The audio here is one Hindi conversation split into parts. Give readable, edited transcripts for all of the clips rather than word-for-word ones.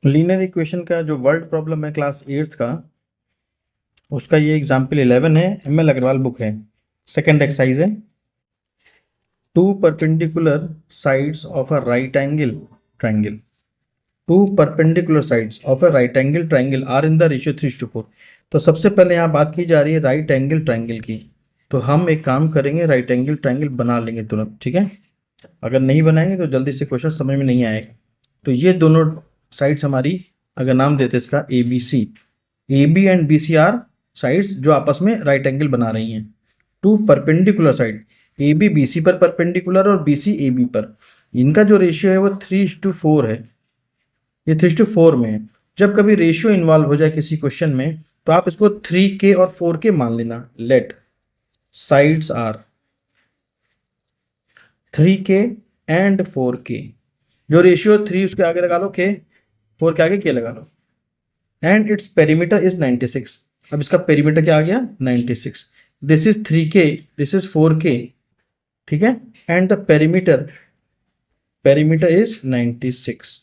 लीनियर इक्वेशन का जो वर्ल्ड प्रॉब्लम है क्लास 8th का, उसका ये एग्जाम्पल 11 है, ML अग्रवाल बुक है। सेकंड एक्सरसाइज है, two perpendicular sides of a right angle triangle, two perpendicular sides of a right angle triangle are in the ratio 3:4। तो सबसे पहले यहाँ बात की जा रही है राइट एंगल ट्राइंगल की। तो हम एक काम करेंगे, राइट एंगल ट्राइंगल बना लेंगे तुरंत, ठीक है। अगर नहीं बनाएंगे तो जल्दी से क्वेश्चन समझ में नहीं आएगा। तो ये दोनों साइड्स हमारी, अगर नाम देते इसका A B C, A B and B C are sides जो आपस में राइट एंगल बना रही हैं। Two perpendicular side, A B B C पर परपेंडिकुलर और बी सी ए बी पर, इनका जो रेशियो है वो 3:4 है। ये 3:4 में है। जब कभी रेशियो इन्वॉल्व हो जाए किसी क्वेश्चन में तो आप इसको 3K और 4K मान लेना। Let sides are 3K and 4K। जो रेशियो 3 उसके आगे लगा लो K, 4 के आगे K लगा लो। And its perimeter is 96। अब इसका पेरीमीटर क्या आ गया? 96। This is 3K, this is 4K, ठीक है। And the perimeter is 96।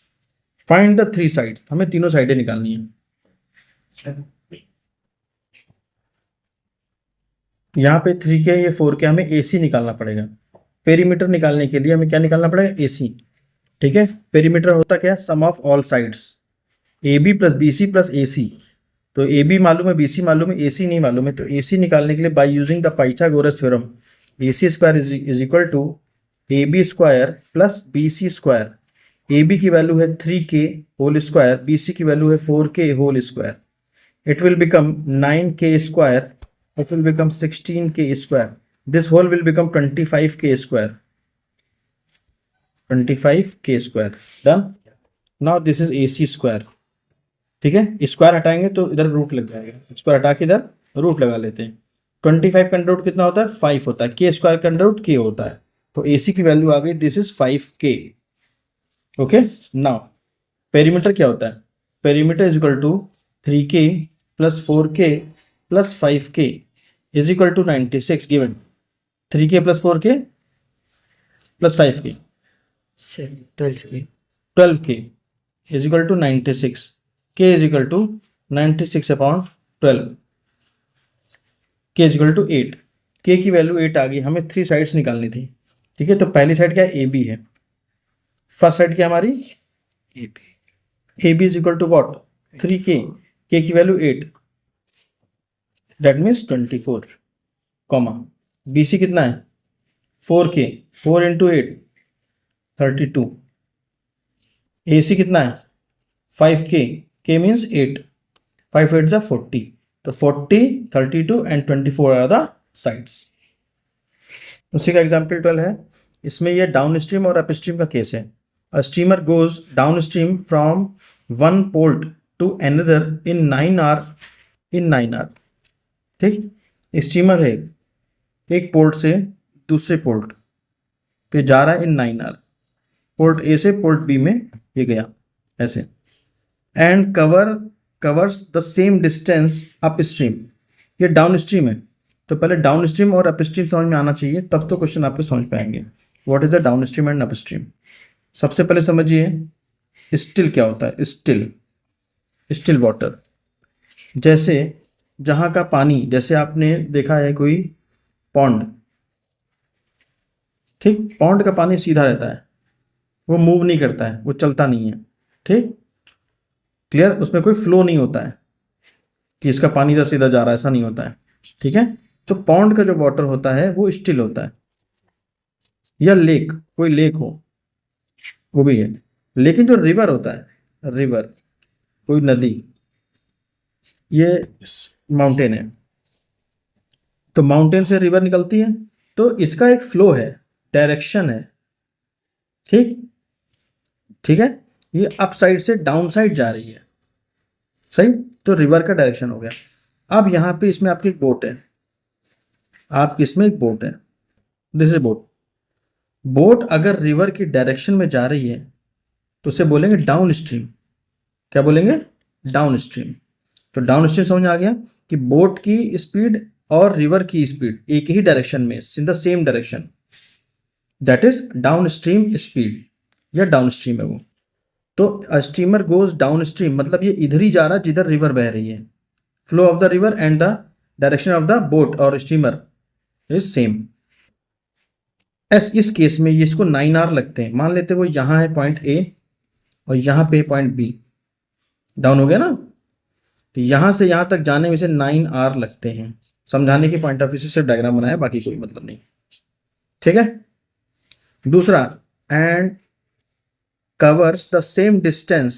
Find the 3 sides, हमें तीनों साइडें निकालनी है। यहाँ पे 3K ये 4K, हमें AC निकालना पड़ेगा। पेरीमीटर निकालने के लिए हमें क्या निकालना पड़ेगा? AC, ठीक है। पेरीमीटर होता क्या है? Sum of all sides, AB plus BC plus AC। तो AB मालूम है, BC मालूम है, AC नहीं मालूम है। तो AC निकालने के लिए by using the Pythagoras theorem, AC square is equal to AB square plus BC square. AB की वैल्यू है 3K होल स्क्वायर, BC की वैल्यू है 4K whole square. It will become 9K square, it will become 16K square. This whole will become 25K square. 25K square. Done. Now this is AC square. ठीक है, स्क्वायर हटाएंगे तो इधर रूट लग जाएगा, स्क्वायर हटा के इधर रूट लगा लेते हैं। 25 का अंडर रूट कितना होता है? 5 होता है। K स्क्वायर का अंडर रूट K होता है। तो AC की वैल्यू आ गई, this is 5K। Okay, now perimeter क्या होता है? Perimeter is equal to 3K plus 4K plus 5K is equal to 96 given 3K plus 4K plus 5K 12K is equal to 96, K is equal to 96 upon 12, K is equal to 8। K की वैल्यू 8 आ गई। हमें 3 साइड्स निकालनी थी, ठीक है। तो पहली साइड क्या है? AB है। फर्स्ट साइड क्या हमारी? AB is equal to what? 3K, K की value 8, that means 24, comma BC कितना है? 4K, 4 into 8 32। AC कितना है? 5K, K मीन्स 8, 5 8 जा 40। तो 40, 32 एंड 24 आर द साइड्स। उसी का एग्जाम्पल 12 है। इसमें ये डाउन स्ट्रीम और अप स्ट्रीम का केस है। A steamer goes down stream from one port to another in 9 hour. ठीक, स्टीमर है, एक पोर्ट से दूसरे पोर्ट पे जा रहा है इन 9 आवर। पोर्ट ए से पोर्ट बी में ये गया ऐसे। And covers the same distance up stream. ये डाउन स्ट्रीम है, तो पहले डाउन स्ट्रीम और अप स्ट्रीम समझ में आना चाहिए, तब तो क्वेश्चन आपको समझ पाएंगे। What is the down stream and up stream? सबसे पहले समझिए स्टिल क्या होता है। स्टिल वाटर, जैसे जहाँ का पानी, जैसे आपने देखा है कोई पॉन्ड, ठीक, पॉन्ड का पानी सीधा रहता है, वो मूव नहीं करता है, वो चलता नहीं है, ठीक, क्लियर। उसमें कोई फ्लो नहीं होता है कि इसका पानी इधर सीधा जा रहा है, ऐसा नहीं होता है, ठीक है। तो पॉन्ड का जो वाटर होता है वो स्टिल होता है। या लेक, कोई लेक हो, वो भी है। लेकिन जो रिवर होता है, रिवर, कोई नदी, ये माउंटेन है, तो माउंटेन से रिवर निकलती है, तो इसका एक फ्लो है, डायरेक्शन है, ठीक, ठीक है। ये अप साइड से डाउन साइड जा रही है, सही। तो रिवर का डायरेक्शन हो गया। अब यहाँ पे इसमें आपकी एक बोट है, आपकी इसमें एक बोट है, दिस इज बोट। बोट अगर रिवर की डायरेक्शन में जा रही है तो उसे बोलेंगे डाउन स्ट्रीम। क्या बोलेंगे? Down stream. तो डाउन स्ट्रीम समझ में आ गया कि बोट की स्पीड और रिवर की स्पीड एक ही डायरेक्शन में, in the same direction, that is down stream speed, या डाउन स्ट्रीम है वो। तो स्टीमर गोज डाउन स्ट्रीम, मतलब ये इधर ही जा रहा है जिधर रिवर बह रही है। Flow of the river and the direction of the boat और स्टीमर इज सेम। इस केस में ये इसको 9 आर लगते हैं। मान लेते हैं वो यहाँ है पॉइंट ए और यहाँ पे पॉइंट बी, डाउन हो गया ना, तो यहाँ से यहाँ तक जाने में से 9 आर लगते हैं। समझाने के पॉइंट ऑफ व्यू से सिर्फ डायग्राम बनाया, बाकी कोई मतलब नहीं। ठीक है। दूसरा, and covers the same distance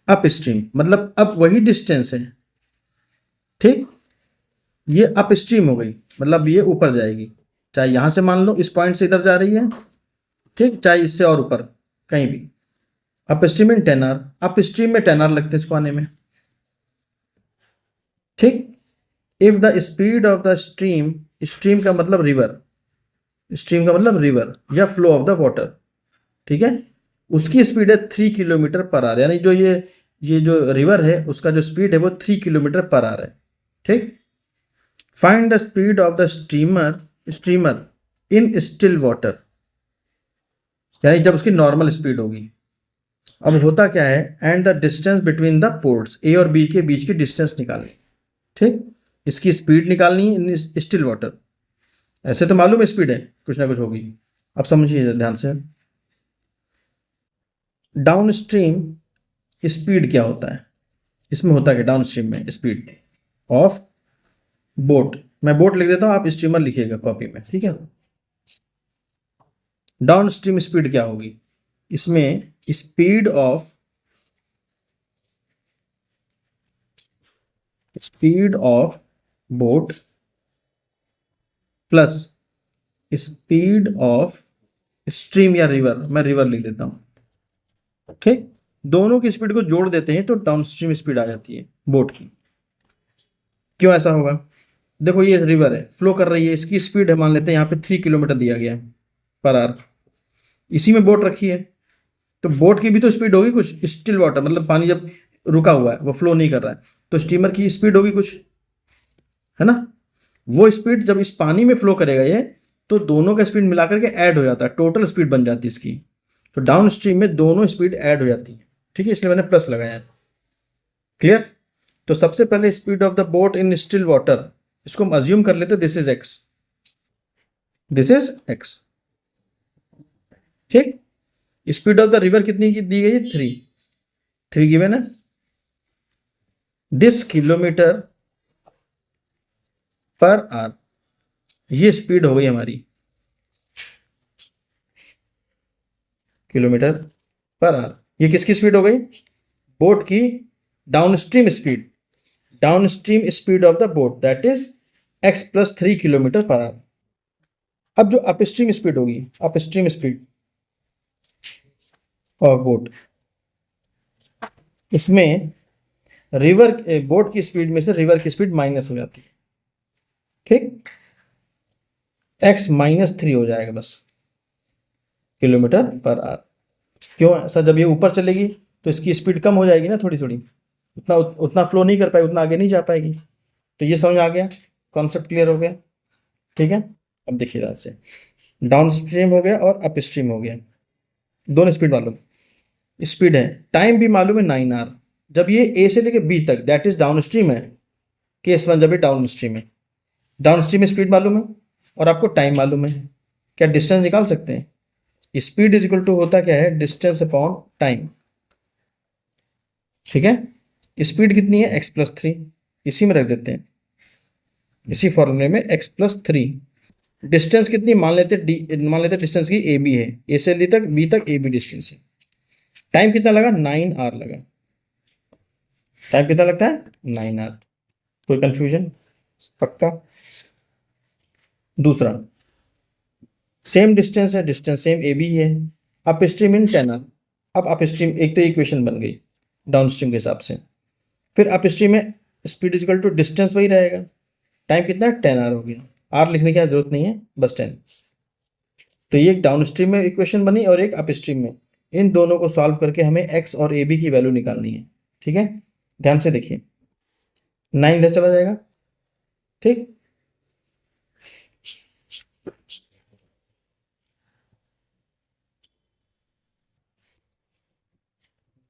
up stream, मतलब अब वही डिस्टेंस है। ठीक, ये अप स्ट्रीम हो गई, मतलब ये ऊपर जाएगी, चाहे यहां से मान लो इस पॉइंट से इधर जा रही है, ठीक, चाहे इससे और ऊपर कहीं भी। Upstream in 10 hour, upstream में 10 आर लगते हैं इसको आने में। ठीक, if the speed of the stream, stream का मतलब रिवर, स्ट्रीम का मतलब रिवर या फ्लो ऑफ द वाटर, ठीक है, उसकी स्पीड है 3 किलोमीटर पर आवर, यानी जो ये जो रिवर है उसका जो स्पीड है वो 3 किलोमीटर पर आवर है। ठीक, find the speed of the streamer in still water, यानी जब उसकी नॉर्मल स्पीड होगी। अब होता क्या है, and the distance between the ports, A और बी के बीच की डिस्टेंस निकालें। ठीक, इसकी स्पीड निकालनी है इन स्टिल वाटर। ऐसे तो मालूम है स्पीड है, कुछ ना कुछ होगी। अब समझिए ध्यान से, डाउन स्ट्रीम स्पीड क्या होता है, इसमें होता है कि डाउन स्ट्रीम में स्पीड ऑफ बोट, मैं बोट लिख देता हूं, आप स्ट्रीमर लिखिएगा कॉपी में, ठीक है। डाउन स्ट्रीम स्पीड क्या होगी, इसमें speed of boat plus speed of stream या रिवर, मैं रिवर लिख देता हूं। ठीक, दोनों की स्पीड को जोड़ देते हैं तो डाउन स्ट्रीम स्पीड आ जाती है बोट की। क्यों ऐसा होगा, देखो ये रिवर है, फ्लो कर रही है, इसकी स्पीड है मान लेते हैं यहाँ पे 3 किलोमीटर दिया गया है पर आवर, इसी में बोट रखी है, तो बोट की भी तो स्पीड होगी कुछ, स्टिल वाटर मतलब पानी जब रुका हुआ है वो फ्लो नहीं कर रहा है, तो स्टीमर की स्पीड होगी कुछ, है ना। वो स्पीड जब इस पानी में फ्लो करेगा ये, तो दोनों का स्पीड मिलाकर के ऐड हो जाता है, टोटल स्पीड बन जाती है इसकी। तो डाउन स्ट्रीम में दोनों स्पीड ऐड हो जाती है, ठीक है, इसलिए मैंने प्लस लगाया है। क्लियर। तो सबसे पहले speed of the boat in still water, इसको हम अज्यूम कर लेते, this is x, this is x. ठीक, स्पीड ऑफ द रिवर कितनी की दी गई है, 3 गिवन है। दिस किलोमीटर पर आवर, ये स्पीड हो गई हमारी किलोमीटर पर आवर। ये किसकी स्पीड हो गई, बोट की downstream speed, downstream speed of the boat that is x plus 3 kilometre per hour. अब जो अपस्ट्रीम स्पीड होगी, अपस्ट्रीम स्पीड ऑफ बोट, इसमें रिवर बोट की स्पीड में से रिवर की स्पीड माइनस हो जाती है। ठीक, एक्स -3 हो जाएगा बस किलोमीटर पर आवर। क्यों ऐसा, जब ये ऊपर चलेगी तो इसकी स्पीड कम हो जाएगी ना, थोड़ी थोड़ी, उतना फ्लो नहीं कर पाएगी, उतना आगे नहीं जा पाएगी। तो ये समझ आ गया, कॉन्सेप्ट क्लियर हो गया। ठीक है, अब देखिए ध्यान से, डाउन स्ट्रीम हो गया और अप स्ट्रीम हो गया, दोनों स्पीड मालूम, स्पीड है, टाइम भी मालूम है 9 आवर। जब ये ए से लेके बी तक दैट इज डाउन स्ट्रीम है, केस वन जब ये डाउन स्ट्रीम है, डाउन स्ट्रीम में स्पीड मालूम है और आपको टाइम मालूम है, क्या डिस्टेंस निकाल सकते हैं। स्पीड इज इक्वल टू होता क्या है, डिस्टेंस अपॉन टाइम। ठीक है, स्पीड कितनी है, x+3, इसी में रख देते हैं, इसी फॉर्मूले में x+3। डिस्टेंस कितनी मान लेते डिस्टेंस की ए बी है, ए से बी तक ए बी डिस्टेंस है। टाइम कितना लगा, 9 आवर लगा। टाइम कितना लगता है, 9 आवर। कोई कंफ्यूजन, पक्का। दूसरा, सेम डिस्टेंस है, डिस्टेंस सेम ए बी है, अप स्ट्रीम इन 10 आवर। अब अप स्ट्रीम एक तो इक्वेशन बन गई डाउन स्ट्रीम के हिसाब से, फिर अप स्ट्रीम में स्पीड इजिकल टू डिस्टेंस वही रहेगा, टाइम कितना है, 10 आवर हो गया, आर लिखने की जरूरत नहीं है, बस 10। तो ये एक डाउन स्ट्रीम में इक्वेशन बनी और एक अप स्ट्रीम में, इन दोनों को सॉल्व करके हमें एक्स और ए बी की वैल्यू निकालनी है। ठीक है, ध्यान से देखिए, 9 इधर चला जाएगा, ठीक,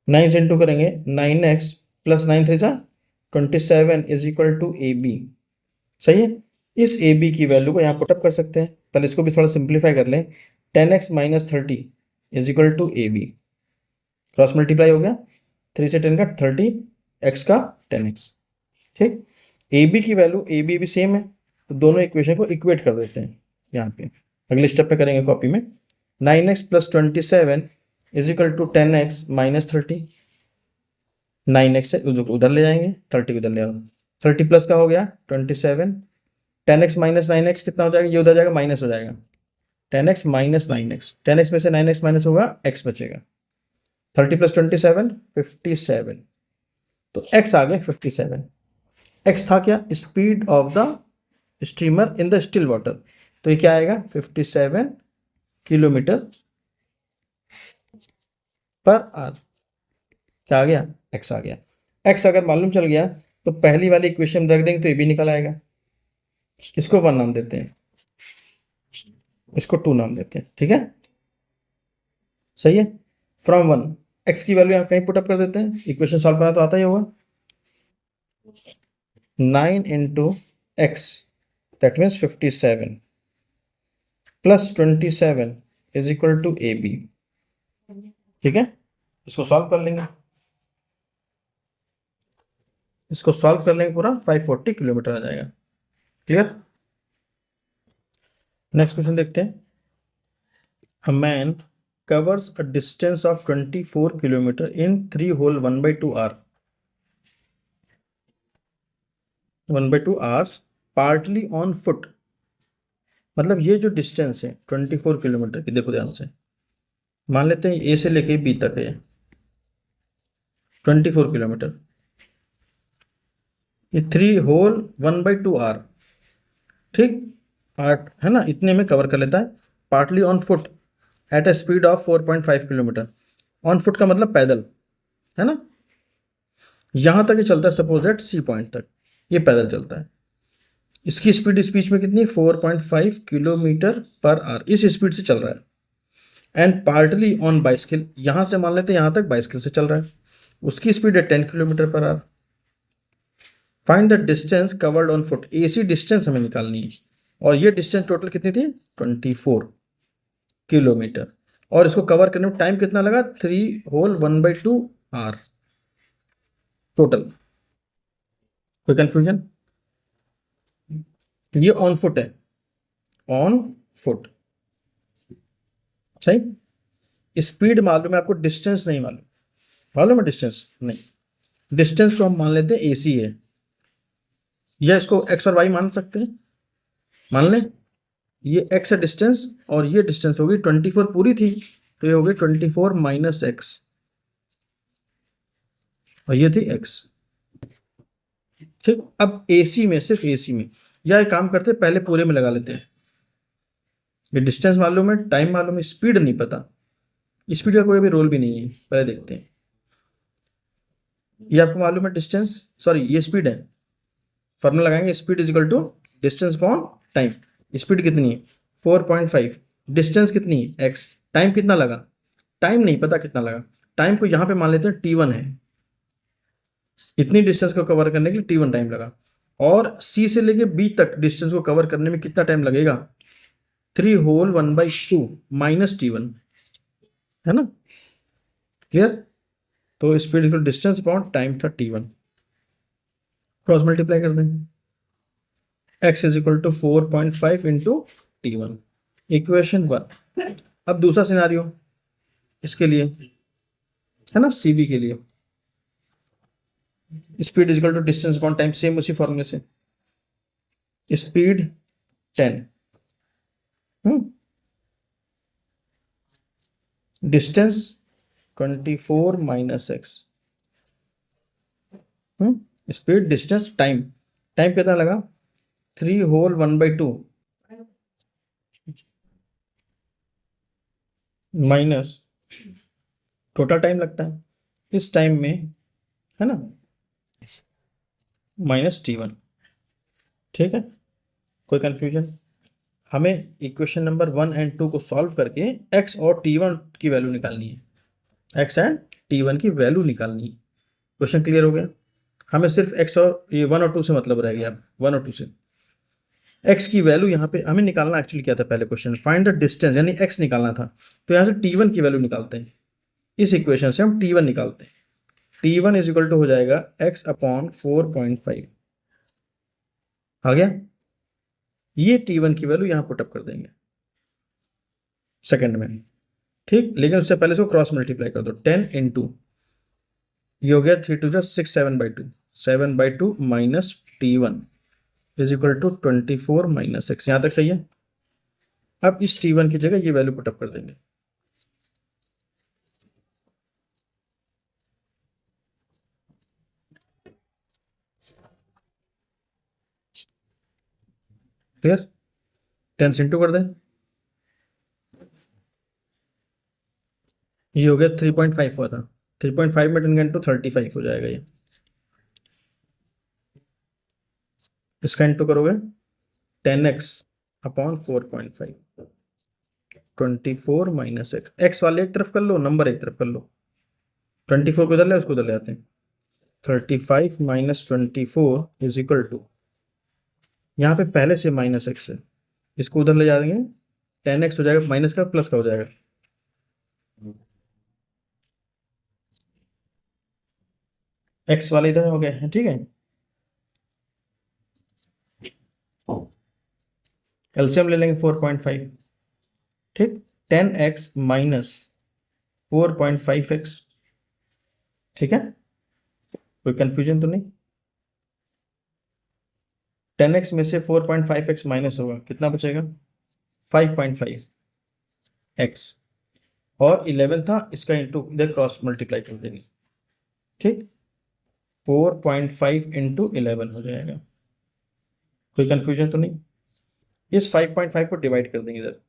9 से इंटू करेंगे, 9x प्लस 9 3 जा 27 is equal to A B. सही है। इस ए बी की वैल्यू को यहाँ पुटअप कर सकते हैं, पहले इसको भी थोड़ा सिंप्लीफाई कर लें। 10x minus 30 is equal to A B, cross multiply हो गया, 3 से 10 का 30, x का 10x। ठीक, ए बी की वैल्यू ए बी भी सेम है, तो दोनों इक्वेशन को इक्वेट कर देते हैं यहाँ पे। अगले स्टेप पे करेंगे कॉपी में। 9x plus 27 is equal to 10x minus 30। 9x से उधर ले जाएंगे, 30 उधर ले आओ, 30 प्लस का हो गया 27, 10x माइनस 9x कितना हो जाएगा, ये उधर जाएगा माइनस हो जाएगा, 10x माइनस 9x, 10x में से 9x माइनस होगा, x बचेगा, 30 प्लस 27 57, तो x आ गया 57। x था क्या, speed of the steamer in the still water, तो ये क्या आएगा 57 किलोमीटर पर आवर। क्या आ गया, x आ गया। x अगर मालूम चल गया तो पहली वाली इक्वेशन रख देंगे तो ये भी निकल आएगा। इसको 1 नाम देते हैं, इसको 2 नाम देते हैं, ठीक है, सही है। फ्रॉम 1 x की वैल्यू यहाँ कहीं पुटअप कर देते हैं, इक्वेशन सॉल्व करना तो आता ही होगा। 9 into x that means 57 plus 27 is equal to A B. ठीक है, इसको सॉल्व कर लेंगे, इसको सॉल्व कर लेंगे पूरा 540 किलोमीटर आ जाएगा। क्लियर। नेक्स्ट क्वेश्चन देखते हैं। A man covers a distance of 24 kilometer in 3 whole 1/2 hour, 1/2 hours partly on foot। मतलब ये जो डिस्टेंस है 24 किलोमीटर की, देखो ध्यान से, मान लेते हैं ए से लेके बी तक है 24 किलोमीटर, ये 3 होल 1/2 आवर, ठीक, आर्ट है ना, इतने में कवर कर लेता है। Partly on foot at a speed of 4.5 kilometre. On foot का मतलब पैदल, है ना, यहां तक ये चलता है, सपोज एट सी पॉइंट तक ये पैदल चलता है। इसकी स्पीड इस बीच में कितनी, 4.5 किलोमीटर पर आवर, इस स्पीड से चल रहा है। एंड पार्टली ऑन बाइसिकल, यहां से मान लेते हैं यहां तक बाइसिकल से चल रहा है, उसकी स्पीड है 10 kilometre per hour. Find the distance covered on foot, AC distance हमें निकालनी है, और ये डिस्टेंस टोटल कितनी थी 24 किलोमीटर, और इसको कवर करने में टाइम कितना लगा, 3 होल 1/2 आवर टोटल। कोई कंफ्यूजन, ये ऑन फुट है, ऑन फुट, सही। स्पीड मालूम है आपको, डिस्टेंस नहीं मालूम, मालूम है डिस्टेंस नहीं, डिस्टेंस को हम मान लेते हैं एसी है, या इसको एक्स और वाई मान सकते हैं, मान लें ये एक्स है डिस्टेंस, और ये डिस्टेंस होगी 24 पूरी थी, तो ये होगी 24 माइनस एक्स, और ये थी एक्स। ठीक, अब एसी में, सिर्फ एसी में, या एक काम करते हैं पहले पूरे में लगा लेते हैं। ये डिस्टेंस मालूम है, टाइम मालूम है, स्पीड नहीं पता, स्पीड का कोई भी रोल भी नहीं है, पहले देखते हैं। ये आपको मालूम है डिस्टेंस, सॉरी ये स्पीड है, फॉर्मूला लगाएंगे, speed is equal to distance upon time. Speed कितनी है 4.5, डिस्टेंस कितनी है एक्स, टाइम कितना लगा, टाइम नहीं पता कितना लगा, टाइम को यहाँ पे मान लेते हैं t1 है, इतनी डिस्टेंस को कवर करने के लिए t1 टाइम लगा, और c से लेके b तक डिस्टेंस को कवर करने में कितना टाइम लगेगा, 3 होल 1/2 माइनस t1, है ना, क्लियर। तो speed equal distance upon time था t1, क्रॉस मल्टीप्लाई कर देंगे, x is equal to 4.5 into t1, equation 1। अब दूसरा सिनारियो इसके लिए, है ना, सीबी के लिए, speed is equal to distance upon time, same उसी फॉर्मूले से, speed 10, distance 24 minus x, speed distance time, time कितना लगा 3 होल 1/2 माइनस टोटल टाइम लगता है इस टाइम में, है ना, माइनस t1। ठीक है, कोई कंफ्यूजन। हमें इक्वेशन नंबर 1 एंड 2 को सॉल्व करके x और t1 की वैल्यू निकालनी है, x एंड T1 की वैल्यू निकालनी है। क्वेश्चन क्लियर हो गया? हमें सिर्फ x और ये 1 और 2 से मतलब रह गया, 1 और 2 से। x की वैल्यू यहाँ पे हमें निकालना एक्चुअली क्या था पहले क्वेश्चन, फाइंड द डिस्टेंस, यानी x निकालना था। तो यहाँ से T1 की वैल्यू निकालते हैं, इस इक्वेशन से हम T1 निकालते हैं। T1 इज इक्वल टू हो जाएगा x अपॉन 4.5। आ गया? ये T1 की वैल्यू यहाँ पुटअप कर देंगे सेकंड में, ठीक। लेकिन उससे पहले इसको क्रॉस मल्टीप्लाई कर दो, 10 इंटू ये हो गया 3 to the 6, 7/2, 7/2 minus T1 is equal to 24 minus x. यहाँ तक सही है? अब इस T1 की जगह ये वैल्यू पुटअप कर देंगे। क्लियर? 10 से इंटू कर दें, ये हो गया 3.5 हुआ था, 3.5 में 10 इंटू 35 हो जाएगा ये। इसका इंटू करोगे 10x upon 4.5, 24 minus x. X वाले एक तरफ कर लो, नंबर एक तरफ कर लो। 24 को इधर ले, उसको इधर ले आते हैं। 35 माइनस 24 इज इक्वल टू, यहाँ पे पहले से माइनस एक्स है, इसको उधर ले जाएंगे, 10x हो जाएगा, माइनस का प्लस का हो जाएगा। एक्स वाले इधर हो गए हैं, ठीक है। एलसीएम ले लेंगे 4.5, ठीक। 10x माइनस 4.5x, ठीक है। कोई कंफ्यूजन तो नहीं? 10x में से 4.5x माइनस होगा, कितना बचेगा? 5.5x, और 11 था, इसका इंटू इधर क्रॉस मल्टीप्लाई कर देंगे, ठीक। 4.5 इंटू 11 हो जाएगा। कोई कंफ्यूजन तो नहीं? इस 5.5 को डिवाइड कर देंगे इधर,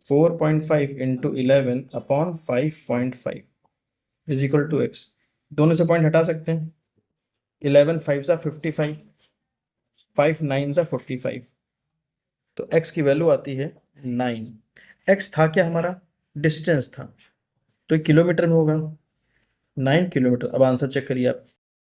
4.5 into 11 upon 5.5 is equal to x. दोनों से पॉइंट हटा सकते हैं, 11 5 सा 55, 5 9 सा 45, तो x की वैल्यू आती है 9। x था क्या हमारा? डिस्टेंस था, तो ये किलोमीटर में होगा, 9 किलोमीटर। अब आंसर चेक करिए आप,